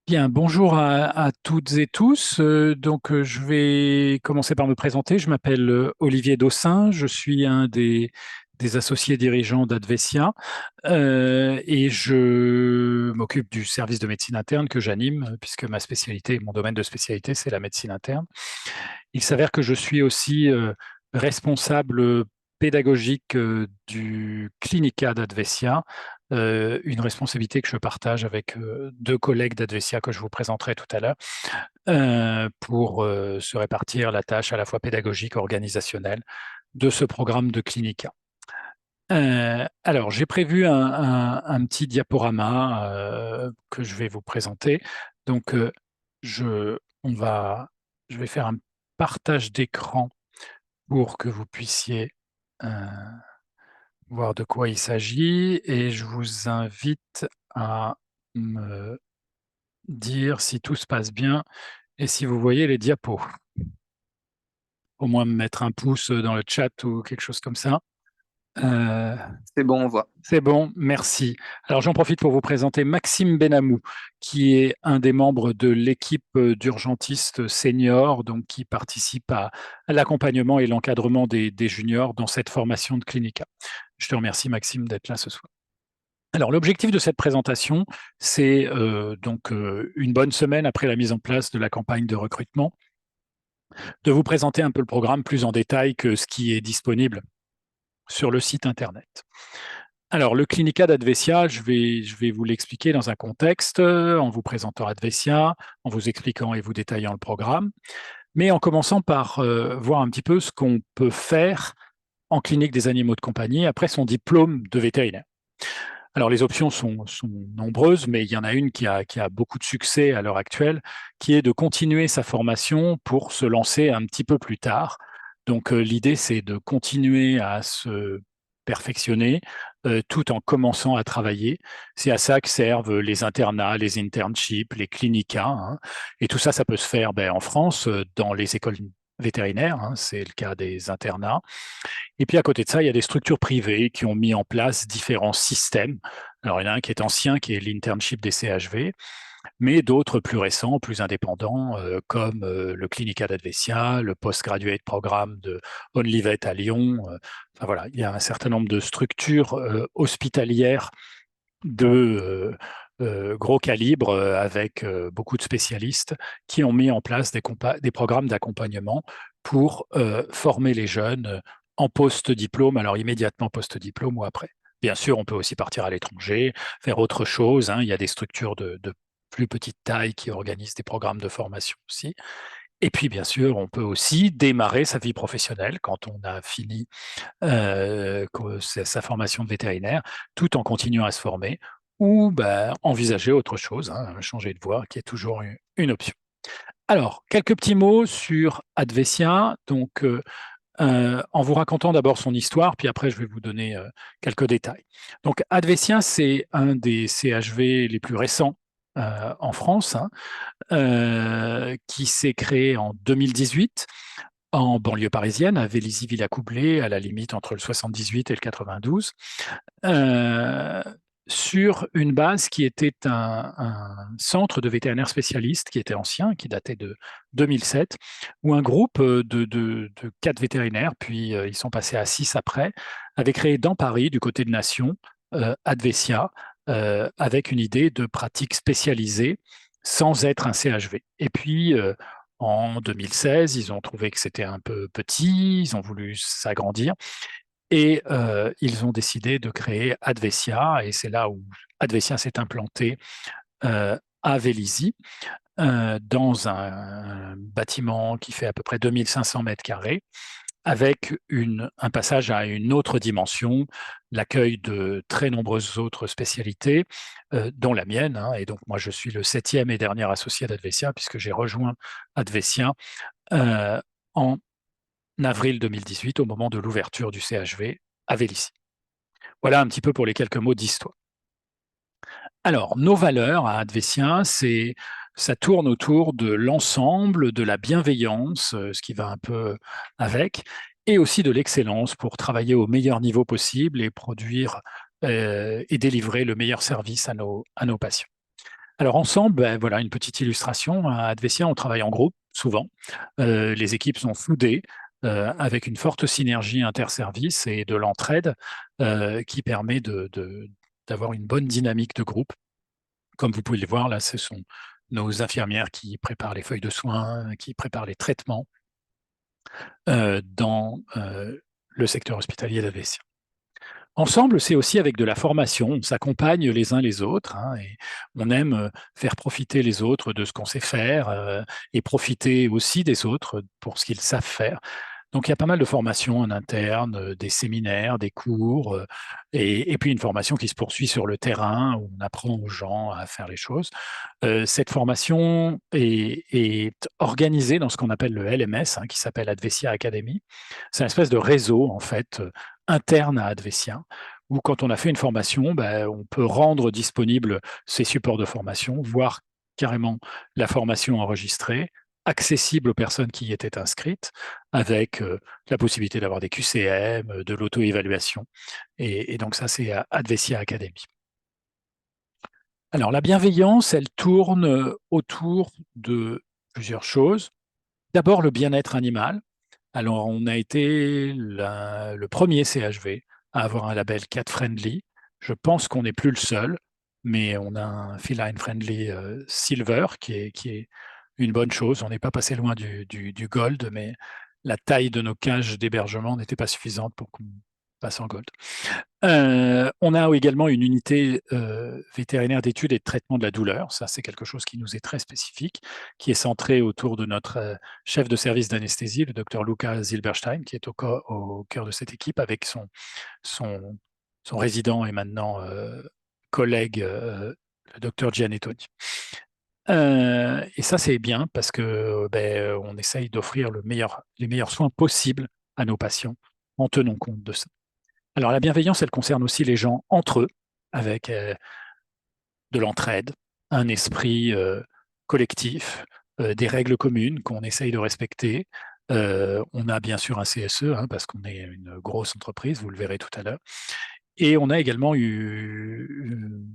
Bien, bonjour à toutes et tous. Je vais commencer par me présenter. Je m'appelle Olivier Dossin. Je suis un des associés dirigeants d'Advesia et je m'occupe du service de médecine interne que j'anime puisque ma spécialité, mon domaine de spécialité, c'est la médecine interne. Il s'avère que je suis aussi responsable pédagogique du Clinica d'Advesia, une responsabilité que je partage avec deux collègues d'Advesia que je vous présenterai tout à l'heure, pour se répartir la tâche à la fois pédagogique et organisationnelle de ce programme de Clinica. Alors, j'ai prévu un petit diaporama que je vais vous présenter. Donc, je, on va, je vais faire un partage d'écran pour que vous puissiez euh, voir de quoi il s'agit et je vous invite à me dire si tout se passe bien et si vous voyez les diapos. Au moins me mettre un pouce dans le chat ou quelque chose comme ça. Euh, C'est bon, on voit. c'est bon, merci. Alors j'en profite pour vous présenter Maxime Benamou, qui est un des membres de l'équipe d'urgentistes seniors, donc qui participe à l'accompagnement et l'encadrement des juniors dans cette formation de Clinica. Je te remercie Maxime d'être là ce soir. Alors, l'objectif de cette présentation, c'est une bonne semaine après la mise en place de la campagne de recrutement, de vous présenter un peu le programme plus en détail que ce qui est disponible sur le site Internet. Alors, le Clinica d'Advesia, je vais vous l'expliquer dans un contexte, en vous présentant Advesia, en vous expliquant et vous détaillant le programme, mais en commençant par voir un petit peu ce qu'on peut faire en clinique des animaux de compagnie après son diplôme de vétérinaire. Alors, les options sont nombreuses, mais il y en a une qui a beaucoup de succès à l'heure actuelle, qui est de continuer sa formation pour se lancer un petit peu plus tard. Donc, l'idée, c'est de continuer à se perfectionner tout en commençant à travailler. C'est à ça que servent les internats, les internships, les clinicas, hein. Et tout ça, ça peut se faire en France, dans les écoles vétérinaires, hein, c'est le cas des internats. Et puis à côté de ça, il y a des structures privées qui ont mis en place différents systèmes. Alors il y en a un qui est ancien, qui est l'internship des CHV, mais d'autres plus récents, plus indépendants, comme le Clinica d'Advesia, le Postgraduate Programme de Onlivet à Lyon. Enfin voilà, il y a un certain nombre de structures hospitalières de gros calibre avec beaucoup de spécialistes qui ont mis en place des programmes d'accompagnement pour former les jeunes en post-diplôme, alors immédiatement post-diplôme ou après. Bien sûr, on peut aussi partir à l'étranger, faire autre chose, hein. Il y a des structures de plus petite taille qui organisent des programmes de formation aussi. Et puis, bien sûr, on peut aussi démarrer sa vie professionnelle quand on a fini sa formation de vétérinaire, tout en continuant à se former, ou envisager autre chose, hein, changer de voie, qui est toujours une option. Alors, quelques petits mots sur Advesia. Donc, en vous racontant d'abord son histoire, puis après je vais vous donner quelques détails. Donc Advesia, c'est un des CHV les plus récents en France, hein, qui s'est créé en 2018 en banlieue parisienne, à Vélizy-Villacoublay, à la limite entre le 78 et le 92, euh, sur une base qui était un centre de vétérinaires spécialistes qui était ancien, qui datait de 2007, où un groupe de 4 vétérinaires, puis ils sont passés à 6 après, avait créé dans Paris, du côté de Nation, Advesia, avec une idée de pratique spécialisée sans être un CHV. Et puis, en 2016, ils ont trouvé que c'était un peu petit, ils ont voulu s'agrandir et ils ont décidé de créer Advesia. Et c'est là où Advesia s'est implanté à Vélizy, dans un bâtiment qui fait à peu près 2500 mètres carrés, avec un passage à une autre dimension, l'accueil de très nombreuses autres spécialités, dont la mienne, hein. Et donc, moi, je suis le 7e et dernier associé d'Advesia, puisque j'ai rejoint Advesia en avril 2018, au moment de l'ouverture du CHV à Vélizy. Voilà un petit peu pour les quelques mots d'histoire. Alors, nos valeurs à Advesia, ça tourne autour de l'ensemble, de la bienveillance, ce qui va un peu avec, et aussi de l'excellence pour travailler au meilleur niveau possible et produire et délivrer le meilleur service à nos patients. Alors ensemble, voilà une petite illustration. À Advesia, on travaille en groupe, souvent. Les équipes sont soudées, avec une forte synergie interservice et de l'entraide qui permet d'avoir une bonne dynamique de groupe. Comme vous pouvez le voir, là, ce sont nos infirmières qui préparent les feuilles de soins, qui préparent les traitements dans le secteur hospitalier d'Advesia. Ensemble, c'est aussi avec de la formation. On s'accompagne les uns les autres, hein, et on aime faire profiter les autres de ce qu'on sait faire et profiter aussi des autres pour ce qu'ils savent faire. Donc, il y a pas mal de formations en interne, des séminaires, des cours, et puis une formation qui se poursuit sur le terrain où on apprend aux gens à faire les choses. Cette formation est organisée dans ce qu'on appelle le LMS, hein, qui s'appelle Advesia Academy. C'est une espèce de réseau, en fait, interne à Advesia, où quand on a fait une formation, on peut rendre disponible ces supports de formation, voire carrément la formation enregistrée, accessible aux personnes qui y étaient inscrites, avec la possibilité d'avoir des QCM, de l'auto-évaluation. Et donc ça, c'est Advesia Academy. Alors, la bienveillance, elle tourne autour de plusieurs choses. D'abord, le bien-être animal. Alors, on a été le premier CHV à avoir un label Cat Friendly. Je pense qu'on n'est plus le seul, mais on a un Feline Friendly Silver qui est une bonne chose. On n'est pas passé loin du Gold, mais la taille de nos cages d'hébergement n'était pas suffisante pour qu'on passe en Gold. On a également une unité vétérinaire d'études et de traitement de la douleur. Ça, c'est quelque chose qui nous est très spécifique, qui est centré autour de notre chef de service d'anesthésie, le docteur Luca Zilberstein, qui est au cœur de cette équipe avec son, son résident et maintenant collègue, le docteur Gianettoni. Et ça, c'est bien parce que on essaye d'offrir les meilleurs soins possibles à nos patients en tenant compte de ça. Alors la bienveillance, elle concerne aussi les gens entre eux, avec de l'entraide, un esprit collectif, des règles communes qu'on essaye de respecter. On a bien sûr un CSE, hein, parce qu'on est une grosse entreprise, vous le verrez tout à l'heure. Et on a également eu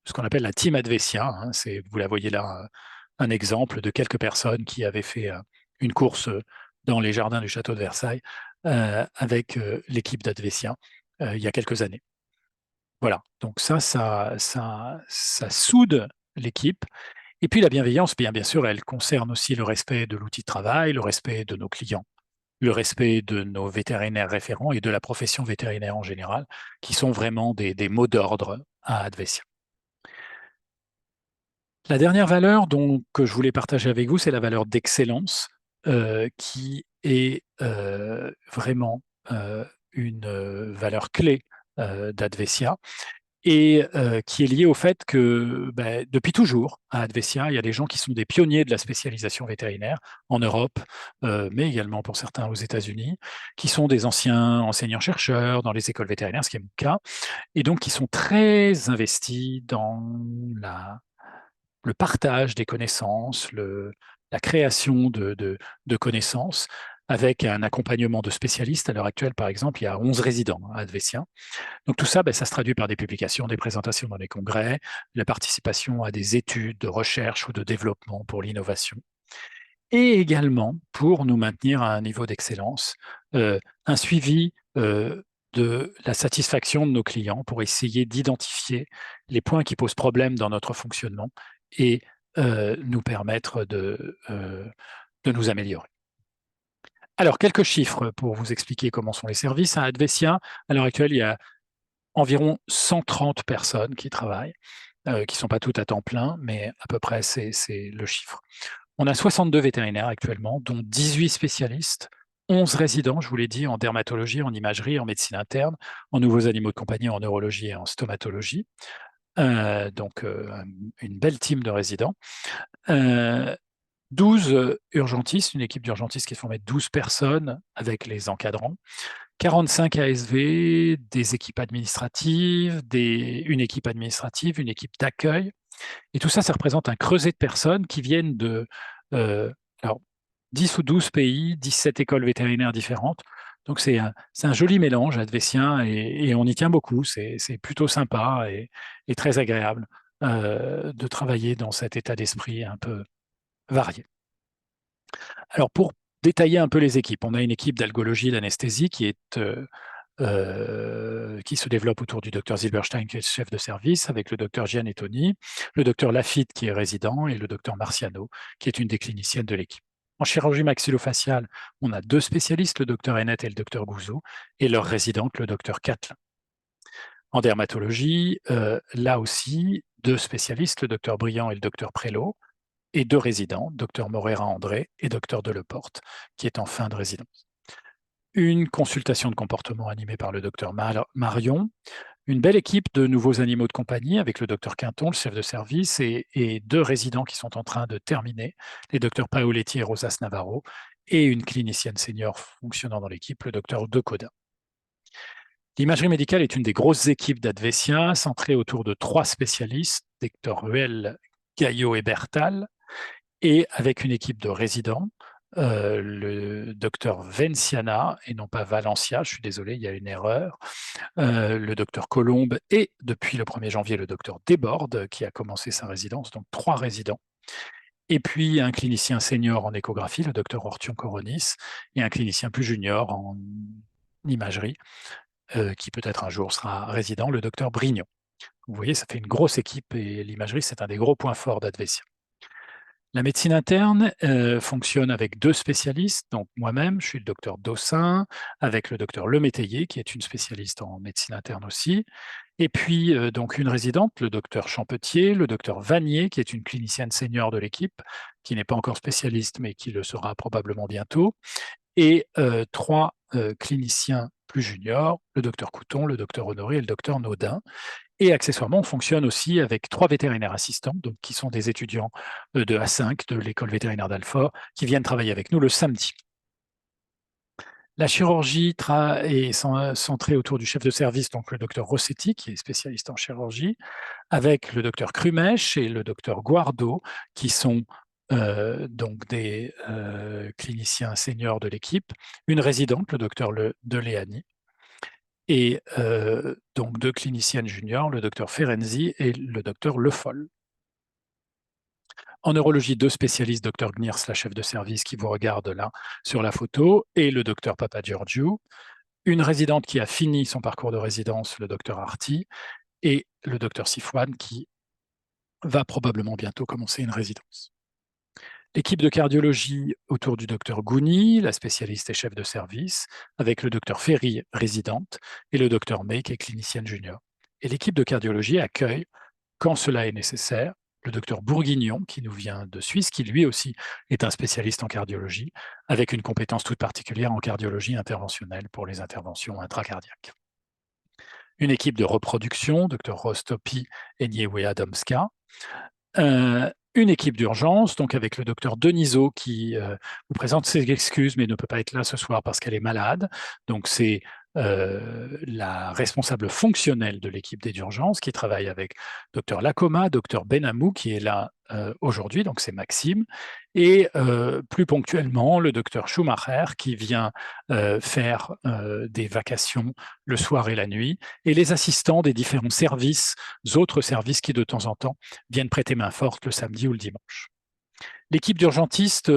ce qu'on appelle la team Advesia, hein, vous la voyez là, un exemple de quelques personnes qui avaient fait une course dans les jardins du château de Versailles avec l'équipe d'Advesia il y a quelques années. Voilà, donc ça soude l'équipe. Et puis la bienveillance, bien sûr, elle concerne aussi le respect de l'outil de travail, le respect de nos clients, le respect de nos vétérinaires référents et de la profession vétérinaire en général, qui sont vraiment des mots d'ordre à Advesia. La dernière valeur que je voulais partager avec vous, c'est la valeur d'excellence, qui est vraiment une valeur clé d'Advesia et qui est liée au fait que depuis toujours, à Advesia, il y a des gens qui sont des pionniers de la spécialisation vétérinaire en Europe, mais également pour certains aux États-Unis, qui sont des anciens enseignants-chercheurs dans les écoles vétérinaires, ce qui est mon cas, et donc qui sont très investis dans le partage des connaissances, la création de connaissances, avec un accompagnement de spécialistes. À l'heure actuelle, par exemple, il y a 11 résidents à Advesia. Donc tout ça, ça se traduit par des publications, des présentations dans les congrès, la participation à des études de recherche ou de développement pour l'innovation, et également pour nous maintenir à un niveau d'excellence, un suivi de la satisfaction de nos clients pour essayer d'identifier les points qui posent problème dans notre fonctionnement et nous permettre de nous améliorer. Alors, quelques chiffres pour vous expliquer comment sont les services. À Advesia, à l'heure actuelle, il y a environ 130 personnes qui travaillent, qui ne sont pas toutes à temps plein, mais à peu près c'est le chiffre. On a 62 vétérinaires actuellement, dont 18 spécialistes, 11 résidents, je vous l'ai dit, en dermatologie, en imagerie, en médecine interne, en nouveaux animaux de compagnie, en neurologie et en stomatologie. Donc, une belle team de résidents. 12 urgentistes, une équipe d'urgentistes qui est formée de 12 personnes avec les encadrants. 45 ASV, des équipes administratives, une équipe administrative, une équipe d'accueil. Et tout ça, ça représente un creuset de personnes qui viennent de alors, 10 ou 12 pays, 17 écoles vétérinaires différentes. Donc, c'est un joli mélange advésien et on y tient beaucoup. C'est plutôt sympa et très agréable de travailler dans cet état d'esprit un peu varié. Alors, pour détailler un peu les équipes, on a une équipe d'algologie et d'anesthésie qui se développe autour du docteur Zilberstein, qui est chef de service, avec le docteur Gianettoni, le docteur Lafitte, qui est résident, et le docteur Marciano, qui est une des cliniciennes de l'équipe. En chirurgie maxillofaciale, on a 2 spécialistes, le docteur Hennett et le docteur Gouzeau, et leur résidente, le docteur Catlin. En dermatologie, là aussi, 2 spécialistes, le docteur Briand et le docteur Prélot, et 2 résidents, docteur Moreira-André et docteur Deleporte, qui est en fin de résidence. Une consultation de comportement animée par le docteur Marion, une belle équipe de nouveaux animaux de compagnie avec le docteur Quinton, le chef de service, et 2 résidents qui sont en train de terminer, les docteurs Paoletti et Rosas Navarro, et une clinicienne senior fonctionnant dans l'équipe, le docteur Decoda. L'imagerie médicale est une des grosses équipes d'Advesia, centrée autour de 3 spécialistes, docteur Ruel, Gaillot et Bertal, et avec une équipe de résidents, le docteur Venciana, et non pas Valencia, je suis désolé, il y a une erreur, le docteur Colombe, et depuis le 1er janvier, le docteur Desbordes, qui a commencé sa résidence, donc 3 résidents. Et puis un clinicien senior en échographie, le docteur Ortion Coronis, et un clinicien plus junior en imagerie, qui peut-être un jour sera résident, le docteur Brignon. Vous voyez, ça fait une grosse équipe, et l'imagerie, c'est un des gros points forts d'Advesia. La médecine interne fonctionne avec 2 spécialistes, donc moi-même, je suis le docteur Dossin, avec le docteur Lemétayer, qui est une spécialiste en médecine interne aussi, et puis donc une résidente, le docteur Champetier, le docteur Vanier, qui est une clinicienne senior de l'équipe, qui n'est pas encore spécialiste, mais qui le sera probablement bientôt, et 3 cliniciens plus juniors, le docteur Couton, le docteur Honoré et le docteur Naudin. Et accessoirement, on fonctionne aussi avec 3 vétérinaires assistants, donc qui sont des étudiants de A5 de l'école vétérinaire d'Alfort, qui viennent travailler avec nous le samedi. La chirurgie est centrée autour du chef de service, donc le docteur Rossetti, qui est spécialiste en chirurgie, avec le docteur Crumèche et le docteur Guardo, qui sont donc des cliniciens seniors de l'équipe, une résidente, le docteur Deléani, et donc 2 cliniciennes juniors, le docteur Ferenzi et le docteur Le Foll. En neurologie, 2 spécialistes, docteur Gnirs, la chef de service qui vous regarde là sur la photo, et le docteur Papageorgiou. Une résidente qui a fini son parcours de résidence, le docteur Arti, et le docteur Sifouane qui va probablement bientôt commencer une résidence. L'équipe de cardiologie autour du docteur Gouni, la spécialiste et chef de service, avec le docteur Ferry, résidente, et le docteur May, qui est clinicienne junior. Et l'équipe de cardiologie accueille, quand cela est nécessaire, le docteur Bourguignon, qui nous vient de Suisse, qui lui aussi est un spécialiste en cardiologie, avec une compétence toute particulière en cardiologie interventionnelle pour les interventions intracardiaques. Une équipe de reproduction, docteur Rostopi et Niewea Domska, une équipe d'urgence, donc avec le docteur Denisot qui vous présente ses excuses, mais ne peut pas être là ce soir parce qu'elle est malade. Donc c'est la responsable fonctionnelle de l'équipe d'aide d'urgence qui travaille avec docteur Lacoma, docteur Benamou qui est là aujourd'hui, donc c'est Maxime, et plus ponctuellement le docteur Schumacher qui vient faire des vacations le soir et la nuit, et les assistants des différents services, autres services qui de temps en temps viennent prêter main forte le samedi ou le dimanche. L'équipe d'urgentistes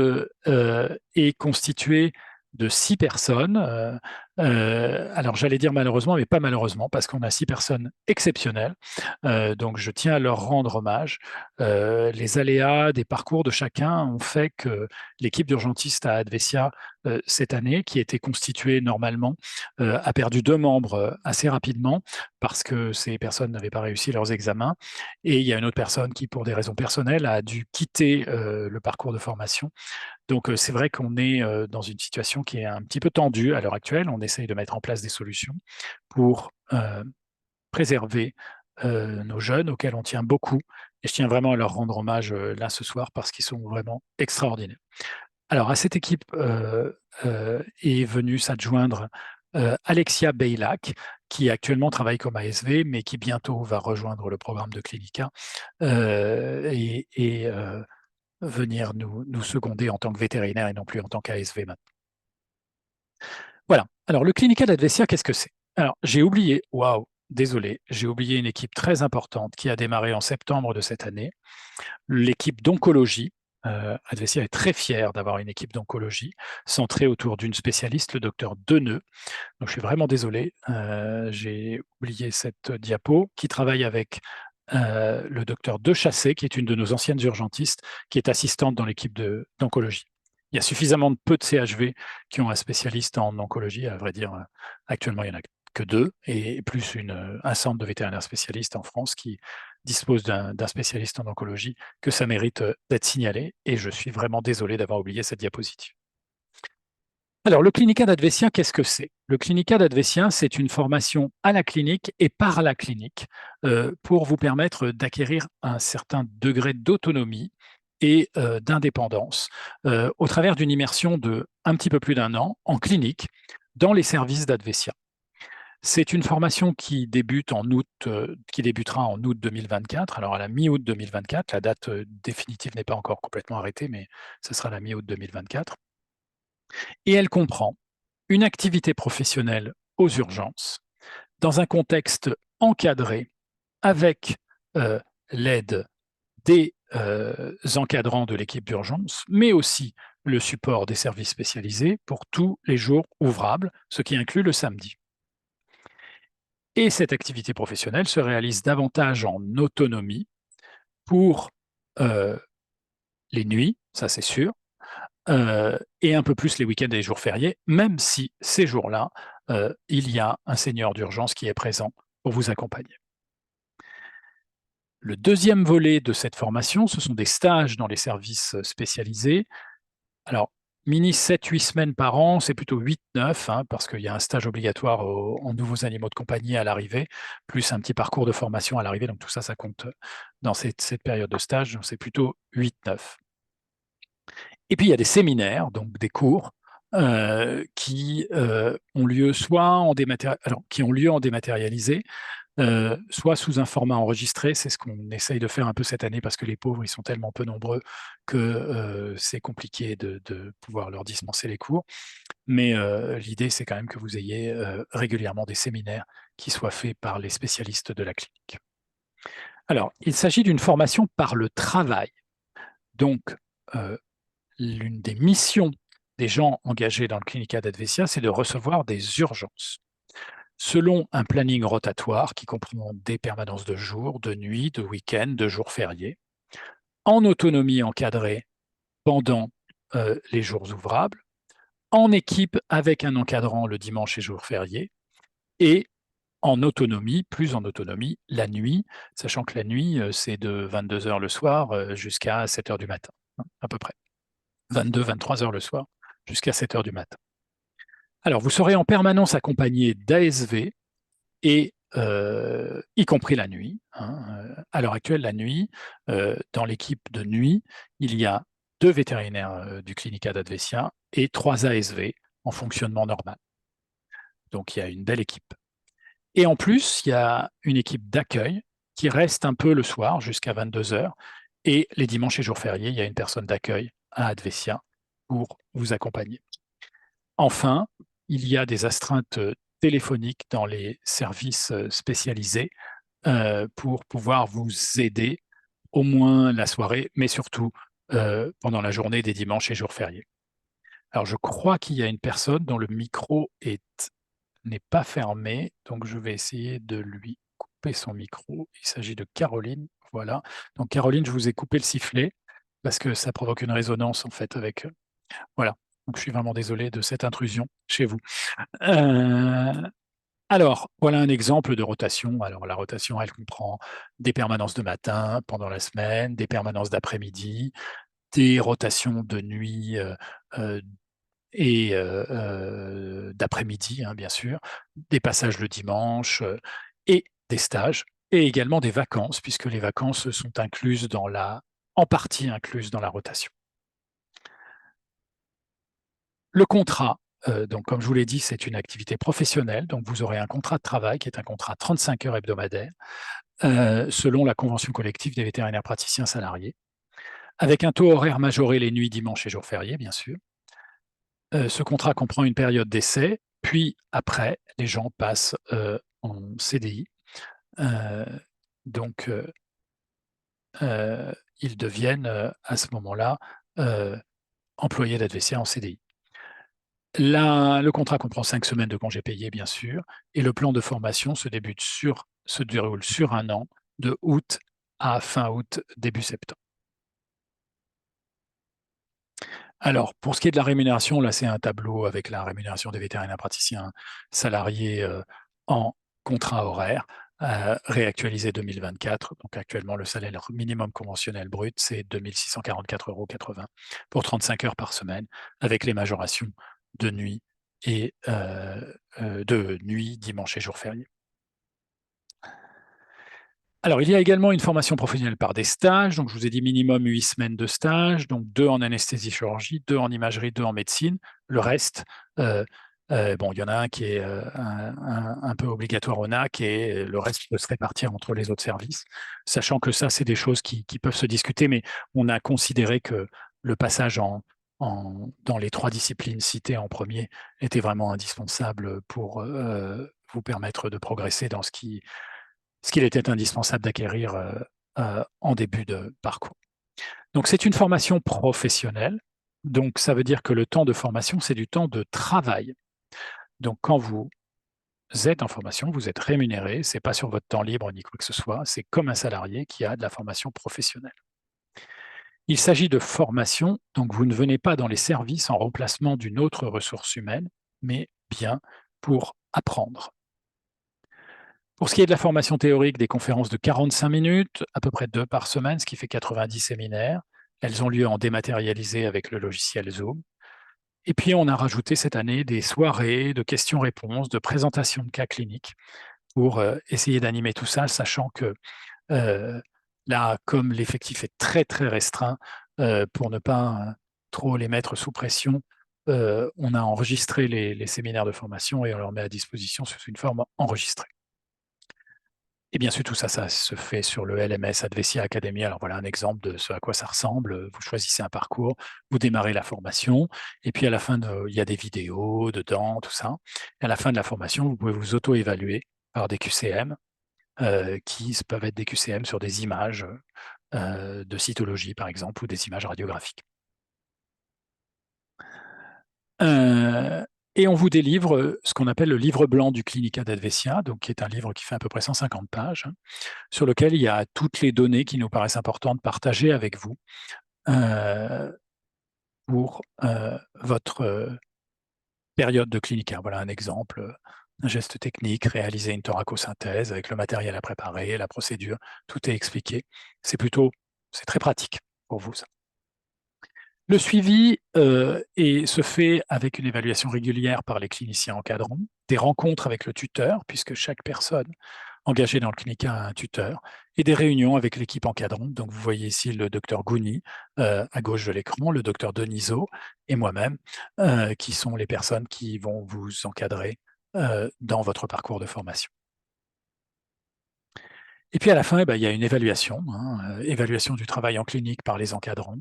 est constituée de 6 personnes. Alors j'allais dire malheureusement, mais pas malheureusement, parce qu'on a 6 personnes exceptionnelles. Donc je tiens à leur rendre hommage. Les aléas des parcours de chacun ont fait que l'équipe d'urgentistes à Advesia cette année, qui était constituée normalement, a perdu 2 membres assez rapidement parce que ces personnes n'avaient pas réussi leurs examens. Et il y a une autre personne qui, pour des raisons personnelles, a dû quitter le parcours de formation. Donc c'est vrai qu'on est dans une situation qui est un petit peu tendue à l'heure actuelle. On essaye de mettre en place des solutions pour préserver nos jeunes auxquels on tient beaucoup. Et je tiens vraiment à leur rendre hommage là ce soir parce qu'ils sont vraiment extraordinaires. Alors à cette équipe est venue s'adjoindre Alexia Beilac, qui actuellement travaille comme ASV, mais qui bientôt va rejoindre le programme de Clinica et venir nous seconder en tant que vétérinaire et non plus en tant qu'ASV maintenant. Voilà. Alors, le Clinica d'Advesia, qu'est-ce que c'est? Alors, j'ai oublié, waouh, désolé, j'ai oublié une équipe très importante qui a démarré en septembre de cette année, l'équipe d'oncologie. Advesia est très fière d'avoir une équipe d'oncologie centrée autour d'une spécialiste, le docteur Deneux. Donc je suis vraiment désolé, j'ai oublié cette diapo, qui travaille avec le docteur Dechassé, qui est une de nos anciennes urgentistes, qui est assistante dans l'équipe d'oncologie. Il y a suffisamment de peu de CHV qui ont un spécialiste en oncologie, à vrai dire, actuellement il n'y en a que 2, et plus un centre de vétérinaires spécialistes en France qui dispose d'un spécialiste en oncologie, que ça mérite d'être signalé, et je suis vraiment désolé d'avoir oublié cette diapositive. Alors, le clinica d'Advesien, qu'est-ce que c'est? Le clinica d'Advesien, c'est une formation à la clinique et par la clinique pour vous permettre d'acquérir un certain degré d'autonomie et d'indépendance au travers d'une immersion de un petit peu plus d'1 an en clinique dans les services d'Advesien. C'est une formation qui débutera en août 2024. Alors, à la mi-août 2024, la date définitive n'est pas encore complètement arrêtée, mais ce sera la mi-août 2024. Et elle comprend une activité professionnelle aux urgences dans un contexte encadré avec l'aide des encadrants de l'équipe d'urgence, mais aussi le support des services spécialisés pour tous les jours ouvrables, ce qui inclut le samedi. Et cette activité professionnelle se réalise davantage en autonomie pour les nuits, ça c'est sûr, et un peu plus les week-ends et les jours fériés, même si ces jours-là, il y a un senior d'urgence qui est présent pour vous accompagner. Le deuxième volet de cette formation, ce sont des stages dans les services spécialisés. Alors, mini 7-8 semaines par an, c'est plutôt 8-9, parce qu'il y a un stage obligatoire en nouveaux animaux de compagnie à l'arrivée, plus un petit parcours de formation à l'arrivée, donc tout ça, ça compte dans cette période de stage, donc c'est plutôt 8-9. Et puis, il y a des séminaires, donc des cours, qui ont lieu qui ont lieu en dématérialisé, soit sous un format enregistré. C'est ce qu'on essaye de faire un peu cette année parce que les pauvres, ils sont tellement peu nombreux que c'est compliqué de pouvoir leur dispenser les cours. Mais l'idée, c'est quand même que vous ayez régulièrement des séminaires qui soient faits par les spécialistes de la clinique. Alors, il s'agit d'une formation par le travail. Donc, l'une des missions des gens engagés dans le Clinica d'Advesia, c'est de recevoir des urgences. Selon un planning rotatoire qui comprend des permanences de jour, de nuit, de week-end, de jours fériés, en autonomie encadrée pendant les jours ouvrables, en équipe avec un encadrant le dimanche et jours fériés, et en autonomie, plus en autonomie, la nuit, sachant que la nuit, c'est de 22 heures le soir jusqu'à 7 heures du matin, à peu près. 22-23 heures le soir jusqu'à 7 heures du matin. Alors, vous serez en permanence accompagné d'ASV et y compris la nuit. À l'heure actuelle, la nuit, dans l'équipe de nuit, il y a 2 vétérinaires du Clinica d'Advesia et 3 ASV en fonctionnement normal. Donc, il y a une belle équipe. Et en plus, il y a une équipe d'accueil qui reste un peu le soir jusqu'à 22 heures. Et les dimanches et jours fériés, il y a une personne d'accueil à Advesia pour vous accompagner. Enfin, il y a des astreintes téléphoniques dans les services spécialisés pour pouvoir vous aider au moins la soirée, mais surtout pendant la journée des dimanches et jours fériés. Alors, je crois qu'il y a une personne dont le micro n'est pas fermé, donc je vais essayer de lui couper son micro. Il s'agit de Caroline, voilà. Donc Caroline, je vous ai coupé le sifflet parce que ça provoque une résonance en fait avec voilà. Donc je suis vraiment désolé de cette intrusion chez vous. Alors, voilà un exemple de rotation. Alors la rotation, elle comprend des permanences de matin pendant la semaine, des permanences d'après-midi, des rotations de nuit, et d'après-midi, bien sûr, des passages le dimanche et des stages, et également des vacances, puisque les vacances sont incluses en partie incluses dans la rotation. Le contrat, donc comme je vous l'ai dit, c'est une activité professionnelle, donc vous aurez un contrat de travail qui est un contrat 35 heures hebdomadaires, selon la convention collective des vétérinaires praticiens salariés, avec un taux horaire majoré les nuits, dimanches et jours fériés, bien sûr. Ce contrat comprend une période d'essai, puis après, les gens passent en CDI donc ils deviennent à ce moment-là employés d'Advesia en CDI. Le contrat comprend 5 semaines de congés payés, bien sûr, et le plan de formation se déroule sur un an, de août à fin août, début septembre. Alors, pour ce qui est de la rémunération, là, c'est un tableau avec la rémunération des vétérinaires praticiens salariés en contrat horaire, réactualisé 2024. Donc, actuellement, le salaire minimum conventionnel brut, c'est 2 644,80 € pour 35 heures par semaine, avec les majorations de nuit et de nuit, dimanche et jours fériés. Alors, il y a également une formation professionnelle par des stages. Donc, je vous ai dit minimum 8 semaines de stage, donc 2 en anesthésie-chirurgie, 2 en imagerie, 2 en médecine. Le reste, bon, il y en a un qui est un peu obligatoire au NAC et le reste peut se répartir entre les autres services, sachant que ça, c'est des choses qui peuvent se discuter, mais on a considéré que le passage dans les 3 disciplines citées en premier était vraiment indispensable pour vous permettre de progresser dans ce qu'il était indispensable d'acquérir en début de parcours. Donc, c'est une formation professionnelle. Donc, ça veut dire que le temps de formation, c'est du temps de travail. Donc, quand vous êtes en formation, vous êtes rémunéré, ce n'est pas sur votre temps libre ni quoi que ce soit, c'est comme un salarié qui a de la formation professionnelle. Il s'agit de formation, donc vous ne venez pas dans les services en remplacement d'une autre ressource humaine, mais bien pour apprendre. Pour ce qui est de la formation théorique, des conférences de 45 minutes, à peu près 2 par semaine, ce qui fait 90 séminaires. Elles ont lieu en dématérialisé avec le logiciel Zoom. Et puis, on a rajouté cette année des soirées de questions-réponses, de présentations de cas cliniques pour essayer d'animer tout ça, sachant que là, comme l'effectif est très, très restreint, pour ne pas trop les mettre sous pression, on a enregistré les séminaires de formation et on leur met à disposition sous une forme enregistrée. Et bien sûr, tout ça, ça se fait sur le LMS Advesia Academy. Alors voilà un exemple de ce à quoi ça ressemble. Vous choisissez un parcours, vous démarrez la formation, et puis à la fin, il y a des vidéos dedans, tout ça. Et à la fin de la formation, vous pouvez vous auto-évaluer par des QCM, qui peuvent être des QCM sur des images de cytologie, par exemple, ou des images radiographiques. Et on vous délivre ce qu'on appelle le livre blanc du Clinica d'Advesia, donc qui est un livre qui fait à peu près 150 pages, sur lequel il y a toutes les données qui nous paraissent importantes de partager avec vous pour votre période de clinica. Voilà un exemple, un geste technique, réaliser une thoracosynthèse avec le matériel à préparer, la procédure, tout est expliqué. C'est très pratique pour vous, ça. Le suivi se fait avec une évaluation régulière par les cliniciens encadrants, des rencontres avec le tuteur, puisque chaque personne engagée dans le clinica a un tuteur, et des réunions avec l'équipe encadrante. Donc, vous voyez ici le docteur Gouni à gauche de l'écran, le docteur Denisot et moi-même, qui sont les personnes qui vont vous encadrer dans votre parcours de formation. Et puis à la fin, il y a une évaluation, évaluation du travail en clinique par les encadrants,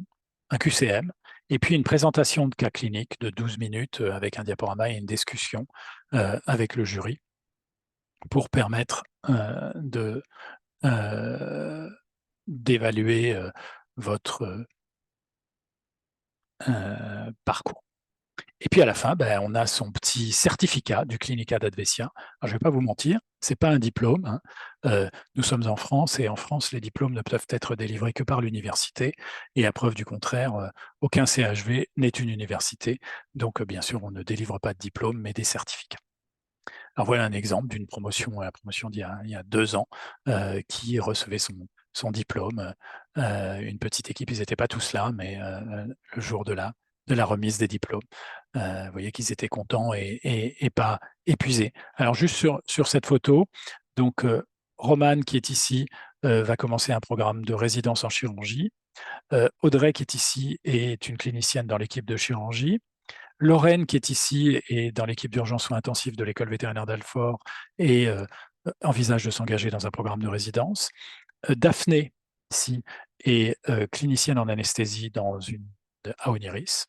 un QCM, et puis une présentation de cas cliniques de 12 minutes avec un diaporama et une discussion avec le jury pour permettre d'évaluer votre parcours. Et puis à la fin, on a son petit certificat du Clinica d'Advesia. Alors, je ne vais pas vous mentir, ce n'est pas un diplôme. Nous sommes en France et en France, les diplômes ne peuvent être délivrés que par l'université. Et à preuve du contraire, aucun CHV n'est une université. Donc, bien sûr, on ne délivre pas de diplôme, mais des certificats. Alors voilà un exemple d'une promotion, la promotion d'il y a 2 ans, qui recevait son diplôme. Une petite équipe, ils n'étaient pas tous là, mais le jour de la remise des diplômes, vous voyez qu'ils étaient contents et pas épuisés. Alors juste sur cette photo, donc Romane qui est ici va commencer un programme de résidence en chirurgie. Audrey qui est ici est une clinicienne dans l'équipe de chirurgie. Lorraine, qui est ici, est dans l'équipe d'urgence soins intensifs de l'école vétérinaire d'Alfort et envisage de s'engager dans un programme de résidence. Daphné, ici, est clinicienne en anesthésie à Oniris.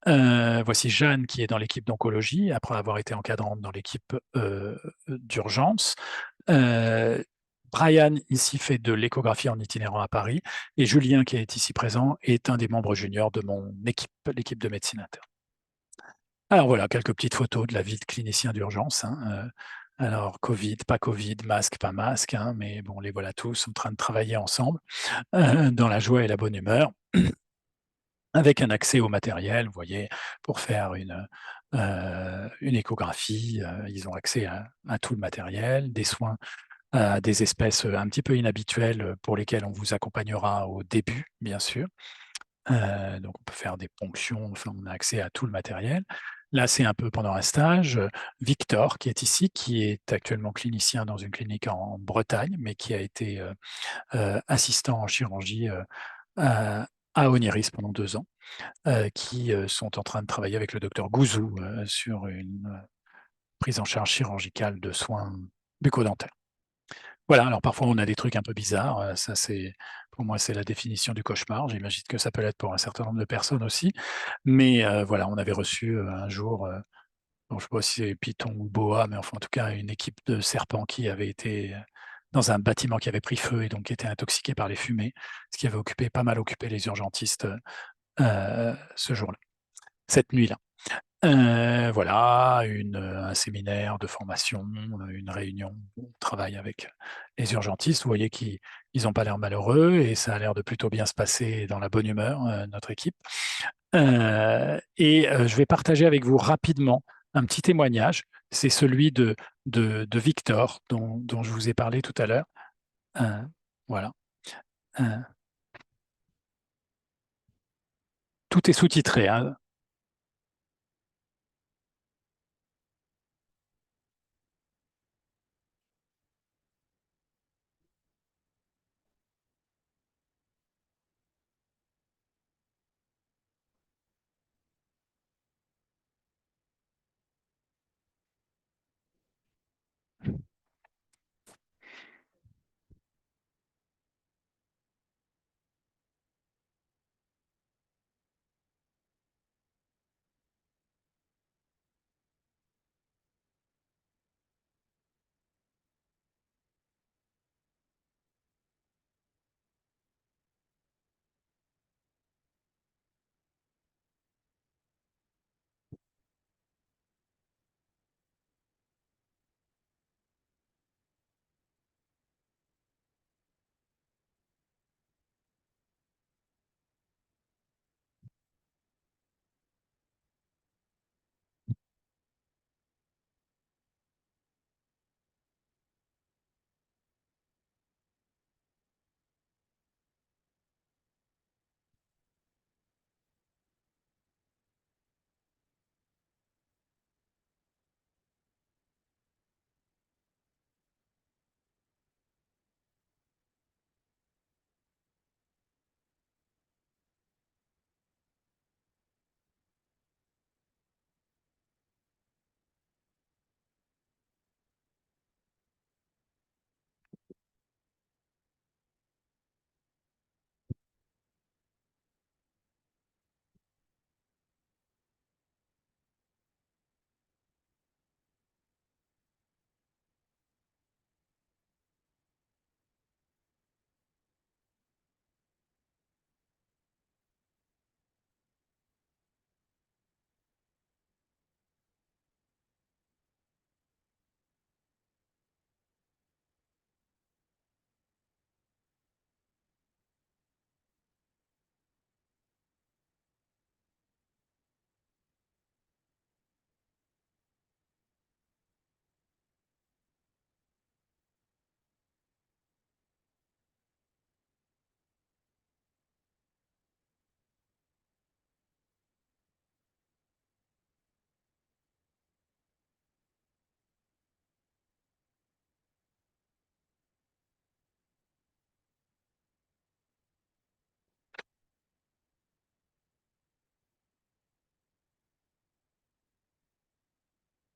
Voici Jeanne, qui est dans l'équipe d'oncologie, après avoir été encadrante dans l'équipe d'urgence. Brian, ici, fait de l'échographie en itinérant à Paris, et Julien, qui est ici présent, est un des membres juniors de mon équipe, l'équipe de médecine interne. Alors voilà, quelques petites photos de la vie de clinicien d'urgence, hein. Alors, Covid, pas Covid, masque, pas masque, hein, mais bon, les voilà tous en train de travailler ensemble, dans la joie et la bonne humeur, avec un accès au matériel, vous voyez, pour faire une échographie, ils ont accès à tout le matériel, des soins à des espèces un petit peu inhabituelles pour lesquelles on vous accompagnera au début, bien sûr. Donc on peut faire des ponctions, enfin on a accès à tout le matériel. Là, c'est un peu pendant un stage. Victor, qui est ici, qui est actuellement clinicien dans une clinique en Bretagne, mais qui a été assistant en chirurgie à, à Oniris pendant 2 ans, qui sont en train de travailler avec le docteur Gouzou sur une prise en charge chirurgicale de soins bucco-dentaires. Voilà, alors parfois on a des trucs un peu bizarres, ça c'est pour moi c'est la définition du cauchemar. J'imagine que ça peut l'être pour un certain nombre de personnes aussi. Mais voilà, on avait reçu, un jour, bon je sais pas si c'est Python ou Boa, mais enfin en tout cas une équipe de serpents qui avait été, dans un bâtiment qui avait pris feu et donc qui était intoxiqué par les fumées, ce qui avait pas mal occupé les urgentistes, ce jour-là, cette nuit-là. Voilà, un séminaire de formation, une réunion où on travaille avec les urgentistes. Vous voyez qu'ils ont pas l'air malheureux et ça a l'air de plutôt bien se passer dans la bonne humeur, notre équipe. Je vais partager avec vous rapidement un petit témoignage. C'est celui de Victor dont je vous ai parlé tout à l'heure. Heu, voilà. Heu, Tout est sous-titré, hein.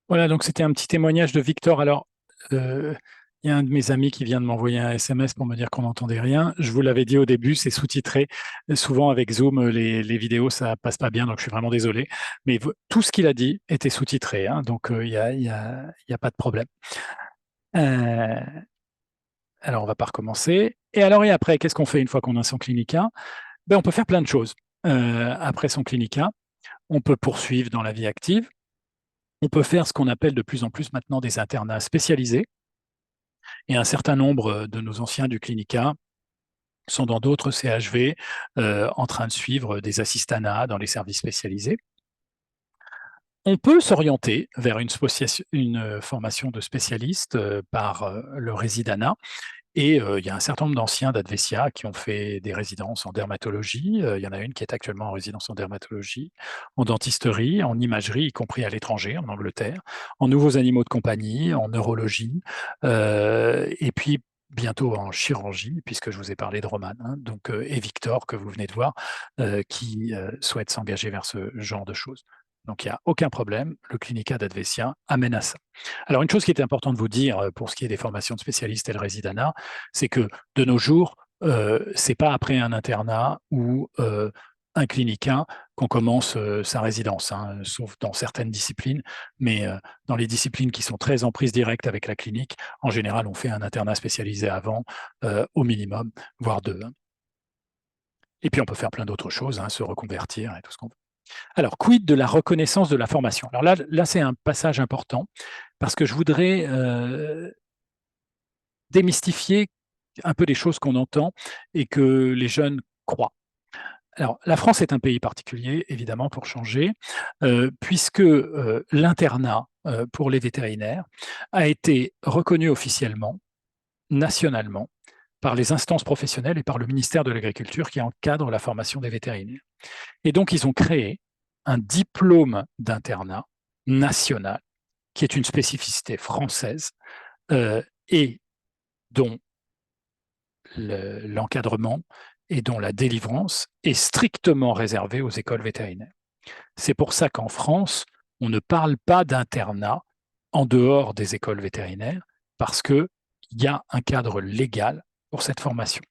Voilà, donc c'était un petit témoignage de Victor. Alors, il y a un de mes amis qui vient de m'envoyer un SMS pour me dire qu'on n'entendait rien. Je vous l'avais dit au début, c'est sous-titré. Souvent avec Zoom, les vidéos, ça passe pas bien, donc je suis vraiment désolé. Mais tout ce qu'il a dit était sous-titré, hein, donc il y a pas de problème. Euh, Alors, on va pas recommencer. Et après, qu'est-ce qu'on fait une fois qu'on a son clinica? Ben, on peut faire plein de choses. Après son clinica, on peut poursuivre dans la vie active. On peut faire ce qu'on appelle de plus en plus maintenant des internats spécialisés. Et un certain nombre de nos anciens du clinica sont dans d'autres CHV en train de suivre des assistanats dans les services spécialisés. On peut s'orienter vers une formation de spécialiste par le résidanat. Et il y a un certain nombre d'anciens d'Advesia qui ont fait des résidences en dermatologie. Il y en a une qui est actuellement en résidence en dermatologie, en dentisterie, en imagerie, y compris à l'étranger, en Angleterre, en nouveaux animaux de compagnie, en neurologie, et puis bientôt en chirurgie, puisque je vous ai parlé de Roman, hein, donc, et Victor, que vous venez de voir, qui souhaite s'engager vers ce genre de choses. Donc il n'y a aucun problème, le Clinica d'Advesia amène à ça. Alors, une chose qui est importante de vous dire pour ce qui est des formations de spécialistes et le résidanat, c'est que de nos jours, c'est pas après un internat ou un clinica qu'on commence sa résidence, hein, sauf dans certaines disciplines. Mais dans les disciplines qui sont très en prise directe avec la clinique, en général, on fait un internat spécialisé avant, au minimum, voire deux, hein. Et puis, on peut faire plein d'autres choses, hein, se reconvertir et tout ce qu'on veut. Alors, quid de la reconnaissance de la formation? Alors là c'est un passage important parce que je voudrais démystifier un peu les choses qu'on entend et que les jeunes croient. Alors, la France est un pays particulier, évidemment, pour changer, puisque l'internat pour les vétérinaires a été reconnu officiellement, nationalement, par les instances professionnelles et par le ministère de l'Agriculture qui encadre la formation des vétérinaires. Et donc, ils ont créé un diplôme d'internat national, qui est une spécificité française et dont l'encadrement et dont la délivrance est strictement réservée aux écoles vétérinaires. C'est pour ça qu'en France, on ne parle pas d'internat en dehors des écoles vétérinaires, parce qu'il y a un cadre légal pour cette formation.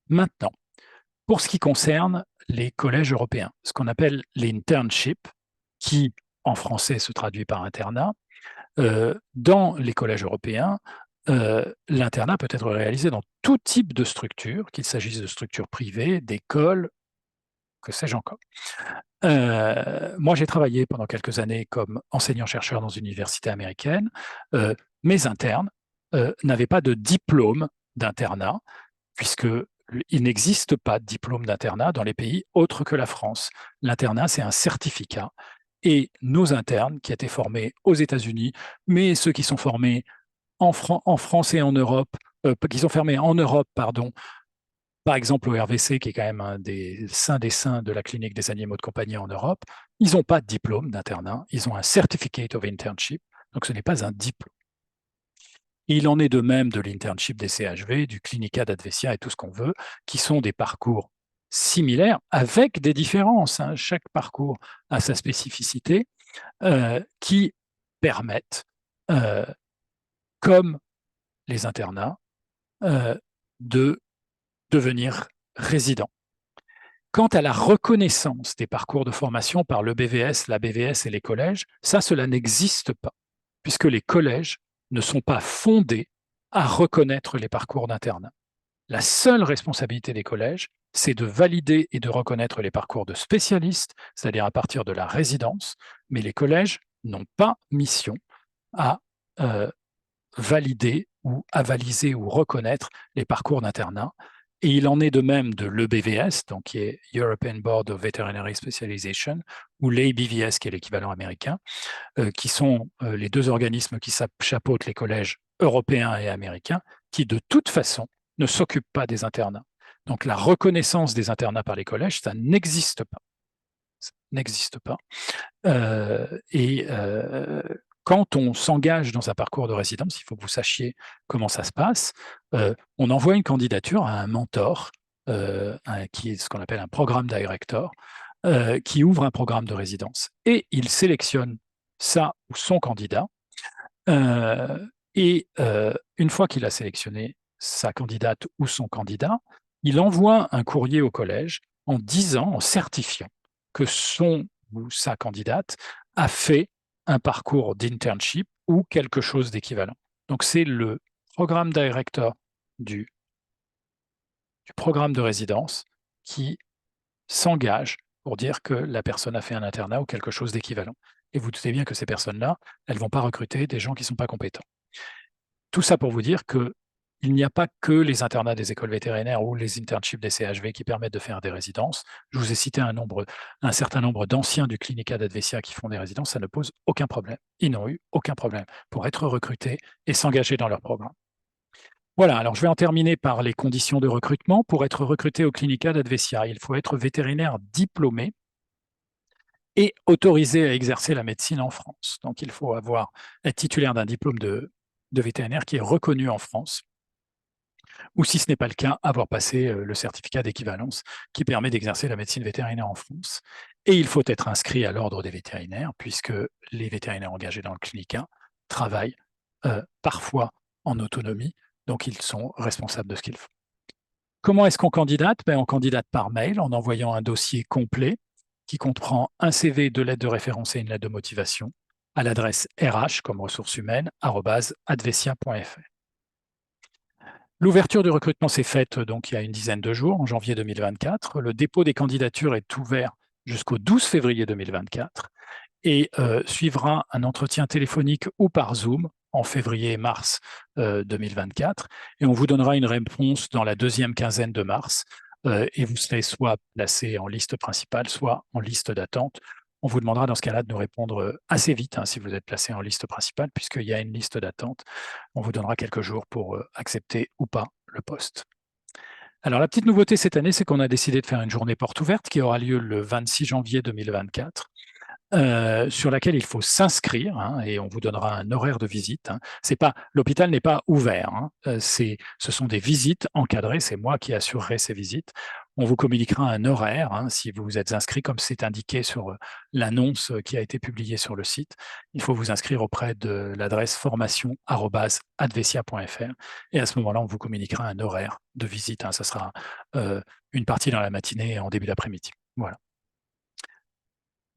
Maintenant, pour ce qui concerne les collèges européens, ce qu'on appelle l'internship, qui en français se traduit par internat, dans les collèges européens, l'internat peut être réalisé dans tout type de structure, qu'il s'agisse de structures privées, d'écoles, que sais-je encore. Moi, j'ai travaillé pendant quelques années comme enseignant-chercheur dans une université américaine. Mes internes n'avaient pas de diplôme d'internat, puisqu'il n'existe pas de diplôme d'internat dans les pays autres que la France. L'internat, c'est un certificat. Et nos internes, qui étaient formés aux États-Unis, mais ceux qui sont formés en France et en Europe, qui sont formés en Europe, pardon, par exemple au RVC, qui est quand même un des saints de la clinique des animaux de compagnie en Europe, ils n'ont pas de diplôme d'internat, ils ont un Certificate of Internship, donc ce n'est pas un diplôme. Et il en est de même de l'internship des CHV, du Clinica d'Advesia et tout ce qu'on veut, qui sont des parcours similaires avec des différences, hein. Chaque parcours a sa spécificité, qui permettent, comme les internats, de devenir résident. Quant à la reconnaissance des parcours de formation par le BVS, la BVS et les collèges, cela n'existe pas, puisque les collèges ne sont pas fondés à reconnaître les parcours d'internat. La seule responsabilité des collèges, c'est de valider et de reconnaître les parcours de spécialistes, c'est-à-dire à partir de la résidence, mais les collèges n'ont pas mission à valider ou avaliser ou reconnaître les parcours d'internat. Et il en est de même de l'EBVS, donc qui est European Board of Veterinary Specialization, ou l'ABVS, qui est l'équivalent américain, qui sont les deux organismes qui chapeautent les collèges européens et américains, qui de toute façon ne s'occupent pas des internats. Donc la reconnaissance des internats par les collèges, ça n'existe pas. Ça n'existe pas. Quand on s'engage dans un parcours de résidence, il faut que vous sachiez comment ça se passe. On envoie une candidature à un mentor, qui est ce qu'on appelle un programme director, qui ouvre un programme de résidence. Et il sélectionne ça ou son candidat. Une fois qu'il a sélectionné sa candidate ou son candidat, il envoie un courrier au collège en disant, en certifiant que son ou sa candidate a fait un parcours d'internship ou quelque chose d'équivalent. Donc c'est le programme director du programme de résidence qui s'engage pour dire que la personne a fait un internat ou quelque chose d'équivalent. Et vous doutez bien que ces personnes-là, elles ne vont pas recruter des gens qui ne sont pas compétents. Tout ça pour vous dire qu'il n'y a pas que les internats des écoles vétérinaires ou les internships des CHV qui permettent de faire des résidences. Je vous ai cité un certain nombre d'anciens du Clinica d'Advesia qui font des résidences, ça ne pose aucun problème. Ils n'ont eu aucun problème pour être recrutés et s'engager dans leur programme. Voilà, alors je vais en terminer par les conditions de recrutement. Pour être recruté au Clinica d'Advesia, il faut être vétérinaire diplômé et autorisé à exercer la médecine en France. Donc il faut être titulaire d'un diplôme de vétérinaire qui est reconnu en France, ou si ce n'est pas le cas, avoir passé le certificat d'équivalence qui permet d'exercer la médecine vétérinaire en France. Et il faut être inscrit à l'ordre des vétérinaires, puisque les vétérinaires engagés dans le Clinica travaillent parfois en autonomie, donc ils sont responsables de ce qu'ils font. Comment est-ce qu'on candidate? On candidate par mail en envoyant un dossier complet qui comprend un CV, 2 lettres de référence et une lettre de motivation à l'adresse RH comme ressources humaines @advesia.fr. L'ouverture du recrutement s'est faite donc il y a une dizaine de jours, en janvier 2024. Le dépôt des candidatures est ouvert jusqu'au 12 février 2024 et suivra un entretien téléphonique ou par Zoom en février et mars 2024. Et on vous donnera une réponse dans la deuxième quinzaine de mars. Et vous serez soit placé en liste principale, soit en liste d'attente. On vous demandera dans ce cas-là de nous répondre assez vite si vous êtes placé en liste principale, puisqu'il y a une liste d'attente. On vous donnera quelques jours pour accepter ou pas le poste. Alors, la petite nouveauté cette année, c'est qu'on a décidé de faire une journée porte ouverte qui aura lieu le 26 janvier 2024. Sur laquelle il faut s'inscrire et on vous donnera un horaire de visite. L'hôpital n'est pas ouvert. Ce sont des visites encadrées. C'est moi qui assurerai ces visites. On vous communiquera un horaire si vous vous êtes inscrit, comme c'est indiqué sur l'annonce qui a été publiée sur le site. Il faut vous inscrire auprès de l'adresse formation@advesia.fr et à ce moment-là, on vous communiquera un horaire de visite. Ça sera une partie dans la matinée et en début d'après-midi. Voilà.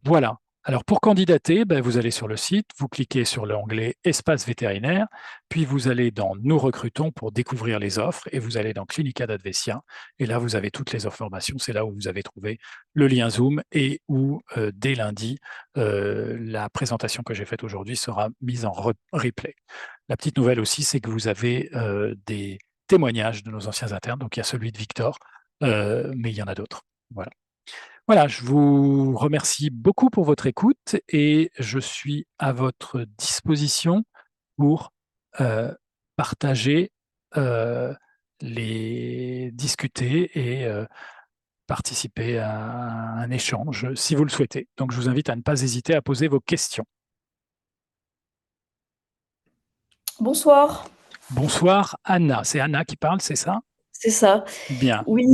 Voilà. Alors pour candidater, vous allez sur le site, vous cliquez sur l'onglet Espace vétérinaire, puis vous allez dans Nous recrutons pour découvrir les offres et vous allez dans Clinica d'Advesia. Et là, vous avez toutes les informations. C'est là où vous avez trouvé le lien Zoom et où, dès lundi, la présentation que j'ai faite aujourd'hui sera mise en replay. La petite nouvelle aussi, c'est que vous avez des témoignages de nos anciens internes. Donc il y a celui de Victor, mais il y en a d'autres. Voilà. Voilà, je vous remercie beaucoup pour votre écoute et je suis à votre disposition pour partager, discuter et participer à un échange si vous le souhaitez. Donc, je vous invite à ne pas hésiter à poser vos questions. Bonsoir, Bonsoir, Anna. C'est Anna qui parle, c'est ça? c'est ça. Bien. Oui,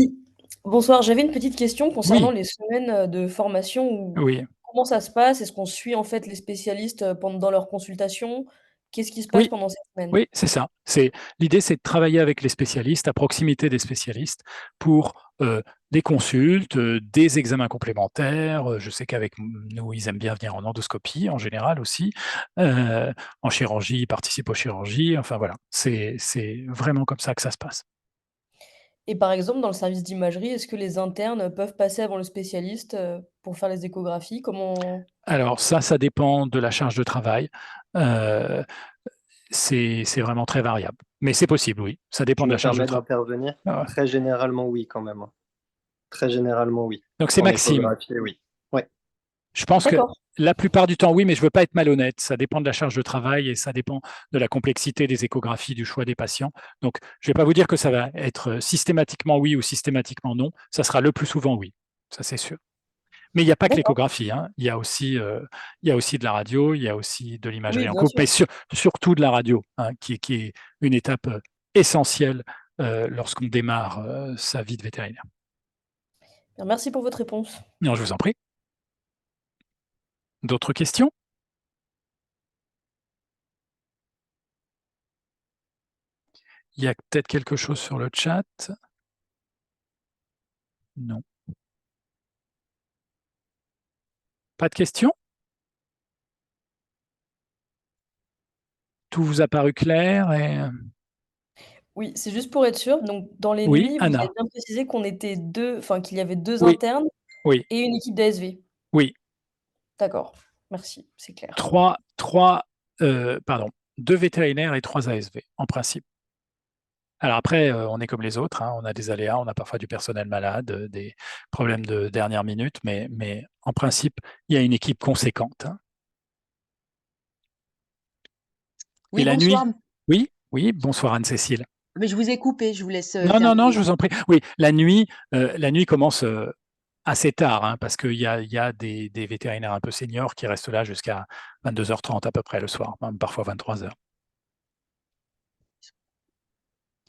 bonsoir, j'avais une petite question concernant Oui, les semaines, de formation où oui. comment ça se passe? Est-ce qu'on suit en fait les spécialistes, pendant leurs consultations? Qu'est-ce qui se passe Oui, pendant ces semaines? oui, c'est ça. L'idée, c'est de travailler avec les spécialistes, à proximité des spécialistes, pour des consultes, des examens complémentaires. Je sais qu'avec nous, ils aiment bien venir en endoscopie en général aussi. Euh, En chirurgie, ils participent aux chirurgies. Enfin voilà, c'est vraiment comme ça que ça se passe. Et par exemple, dans le service d'imagerie, est-ce que les internes peuvent passer avant le spécialiste, pour faire les échographies? Comment Alors ça dépend de la charge de travail. Euh, c'est vraiment très variable. Mais c'est possible, oui. Ça dépend Je de la me charge de permets travail. d'intervenir. Ah ouais. Très généralement, oui, quand même. Très généralement, oui. Donc c'est En Maxime. échographie, oui. Ouais. Je pense que d'accord. la plupart du temps, oui, mais je ne veux pas être malhonnête. Ça dépend de la charge de travail et ça dépend de la complexité des échographies, du choix des patients. Donc, je ne vais pas vous dire que ça va être systématiquement oui ou systématiquement non. Ça sera le plus souvent oui. Ça, c'est sûr. Mais il n'y a pas que D'accord. l'échographie. Il y a aussi de la radio, il y a aussi de Oui, l'imagerie en bien coupe, sûr. mais surtout de la radio, qui est une étape essentielle lorsqu'on démarre sa vie de vétérinaire. Bien, merci pour votre réponse. Non, je vous en prie. D'autres questions? Il y a peut-être quelque chose sur le chat. Non. Pas de questions? Tout vous a paru clair et... Oui, c'est juste pour être sûr. Donc, dans les Oui, nuits, vous avez Anna. bien précisé qu'on était 2, enfin, qu'il y avait 2 Oui, internes oui, et une équipe d'ASV? oui. D'accord, merci, c'est clair. Pardon, 2 vétérinaires et 3 ASV, en principe. Alors après, on est comme les autres, hein, on a des aléas, on a parfois du personnel malade, des problèmes de dernière minute, mais en principe, il y a une équipe conséquente, hein. Et Oui, la bonsoir. nuit? Oui, oui, bonsoir Anne-Cécile. Mais je vous ai coupé, je vous laisse Non, non, non, je terminer. vous en prie. Oui, la nuit commence assez tard, hein, parce qu'il y a des vétérinaires un peu seniors qui restent là jusqu'à 22h30 à peu près le soir, même parfois 23h.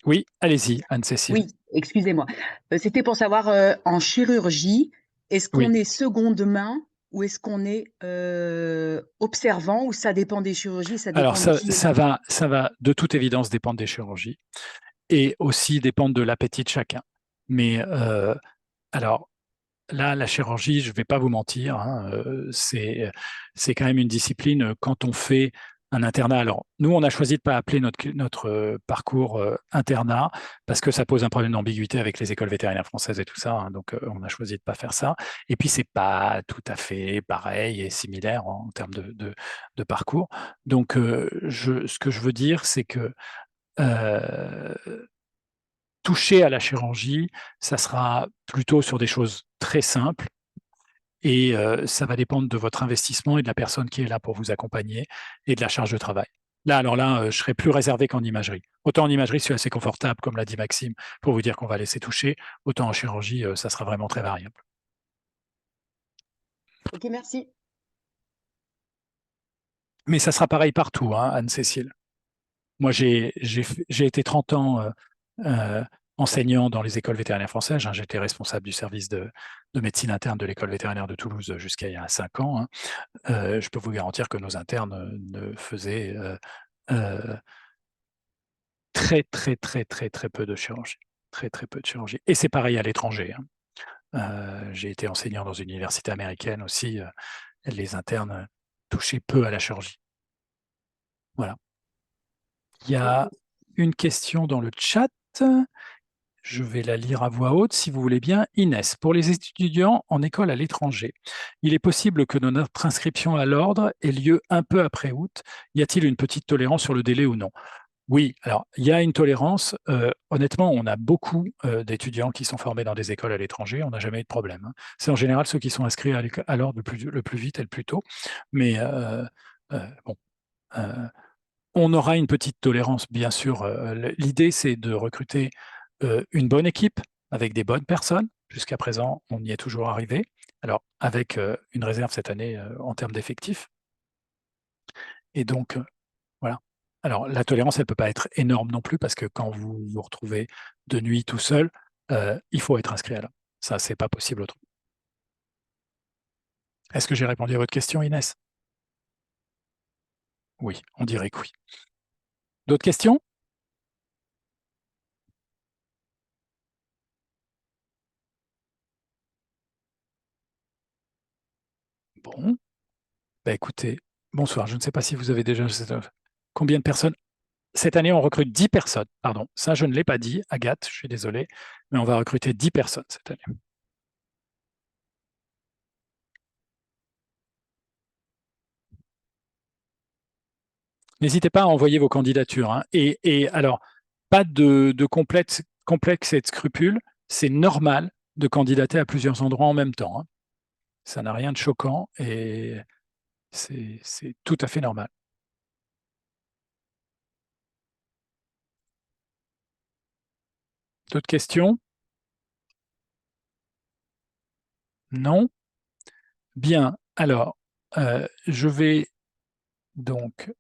Oui, allez-y, Anne-Cécile. Oui, excusez-moi. C'était pour savoir, en chirurgie, est-ce qu'on Oui. est seconde main ou est-ce qu'on est observant ou ça dépend des chirurgies, ça Alors dépend de qui est là? ça va de toute évidence dépendre des chirurgies et aussi dépendre de l'appétit de chacun. Mais alors là, la chirurgie, je ne vais pas vous mentir, hein, c'est quand même une discipline quand on fait un internat. Alors, nous, on a choisi de ne pas appeler notre parcours internat parce que ça pose un problème d'ambiguïté avec les écoles vétérinaires françaises et tout ça, hein, donc, on a choisi de ne pas faire ça. Et puis, c'est pas tout à fait pareil et similaire en termes de parcours. Donc, ce que je veux dire, c'est que euh, toucher à la chirurgie, ça sera plutôt sur des choses très simples et ça va dépendre de votre investissement et de la personne qui est là pour vous accompagner et de la charge de travail. Là, alors là, je serai plus réservé qu'en imagerie. Autant en imagerie, je suis assez confortable, comme l'a dit Maxime, pour vous dire qu'on va laisser toucher. Autant en chirurgie, ça sera vraiment très variable. OK, merci. Mais ça sera pareil partout, hein, Anne-Cécile. Moi, j'ai été 30 ans euh, enseignant dans les écoles vétérinaires françaises, hein. J'étais responsable du service de médecine interne de l'école vétérinaire de Toulouse jusqu'à il y a 5 ans, hein. Je peux vous garantir que nos internes ne faisaient euh, très, très, très, très, très peu de chirurgie. Très, très peu de chirurgie. Et c'est pareil à l'étranger, hein. J'ai été enseignant dans une université américaine aussi. Les internes touchaient peu à la chirurgie. Voilà. Il y a une question dans le chat. Je vais la lire à voix haute si vous voulez bien. Inès, pour les étudiants en école à l'étranger, il est possible que notre inscription à l'ordre ait lieu un peu après août. Y a-t-il une petite tolérance sur le délai ou non? Oui, alors il y a une tolérance. Honnêtement, on a beaucoup d'étudiants qui sont formés dans des écoles à l'étranger. On n'a jamais eu de problème, hein. C'est en général ceux qui sont inscrits à l'ordre le plus vite et le plus tôt. Mais bon, euh, on aura une petite tolérance, bien sûr. L'idée, c'est de recruter une bonne équipe avec des bonnes personnes. Jusqu'à présent, on y est toujours arrivé. Alors, avec une réserve cette année en termes d'effectifs. Et donc, voilà. Alors, la tolérance, elle ne peut pas être énorme non plus parce que quand vous vous retrouvez de nuit tout seul, il faut être inscrit à l'ordre. Ça, c'est pas possible autrement. Est-ce que j'ai répondu à votre question, Inès? Oui, on dirait que oui. D'autres questions? Bon, bah écoutez, bonsoir. Je ne sais pas si vous avez déjà combien de personnes. Cette année, on recrute 10 personnes. Pardon, ça, je ne l'ai pas dit, Agathe, je suis désolé, mais on va recruter 10 personnes cette année. N'hésitez pas à envoyer vos candidatures, hein. Et alors, pas de complexe et de scrupules. C'est normal de candidater à plusieurs endroits en même temps, hein. Ça n'a rien de choquant et c'est tout à fait normal. D'autres questions? Non? Bien. Alors, je vais donc